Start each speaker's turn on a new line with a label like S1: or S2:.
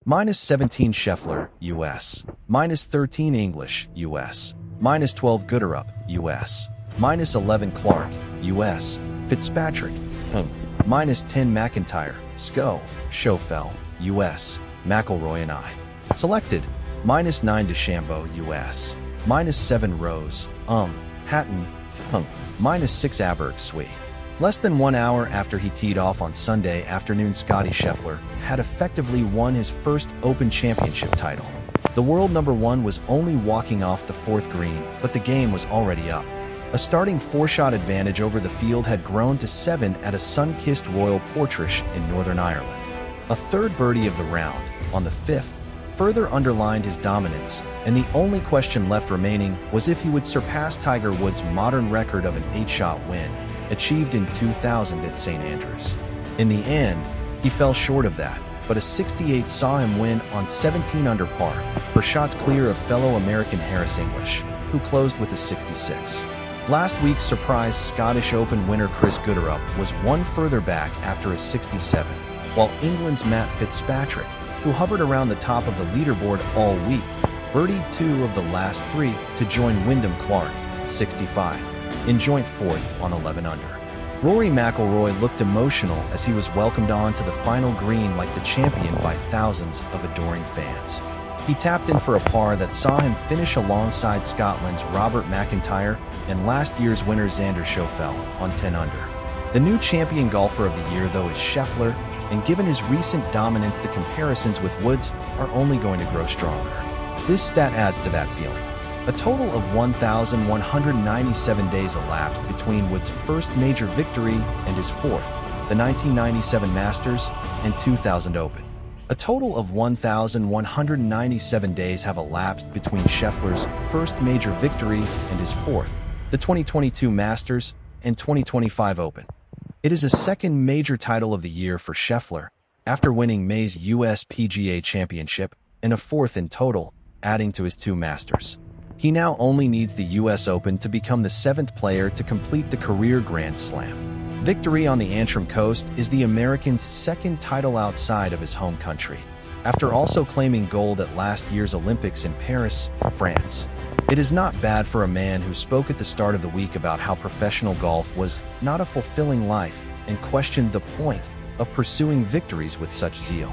S1: -17 Scheffler, US. -13 English, US. -12 Gotterup, US. -11 Clark, US. Fitzpatrick, -10 MacIntyre, Schauffele, US. McIlroy and I. Selected, -9 DeChambeau, US. -7 Rose, Hatton, -6 Aberg, Swi. Less than 1 hour after he teed off on Sunday afternoon, Scottie Scheffler had effectively won his first Open Championship title. The world number one was only walking off the fourth green, but the game was already up. A starting 4-shot advantage over the field had grown to 7 at a sun-kissed Royal Portrush in Northern Ireland. A third birdie of the round, on the 5th, further underlined his dominance, and the only question left remaining was if he would surpass Tiger Woods' modern record of an 8-shot win, achieved in 2000 at St. Andrews. In the end, he fell short of that, but a 68 saw him win on 17 under par, for shots clear of fellow American Harris English, who closed with a 66. Last week's surprise Scottish Open winner Chris Gotterup was one further back after a 67, while England's Matt Fitzpatrick, who hovered around the top of the leaderboard all week, birdied 2 of the last 3 to join Wyndham Clark, 65, in joint 4th on 11 under. Rory McIlroy looked emotional as he was welcomed onto the final green like the champion by thousands of adoring fans. He tapped in for a par that saw him finish alongside Scotland's Robert MacIntyre and last year's winner Xander Schauffele on 10 under. The new champion golfer of the year, though, is Scheffler, and given his recent dominance, the comparisons with Woods are only going to grow stronger. This stat adds to that feeling. A total of 1,197 days elapsed between Woods' first major victory and his fourth, the 1997 Masters and 2000 Open. A total of 1,197 days have elapsed between Scheffler's first major victory and his fourth, the 2022 Masters and 2025 Open. It is a second major title of the year for Scheffler, after winning May's US PGA Championship, and a fourth in total, adding to his 2 Masters. He now only needs the US Open to become the 7th player to complete the career Grand Slam. Victory on the Antrim coast is the American's second title outside of his home country, after also claiming gold at last year's Olympics in Paris, France. It is not bad for a man who spoke at the start of the week about how professional golf was not a fulfilling life and questioned the point of pursuing victories with such zeal.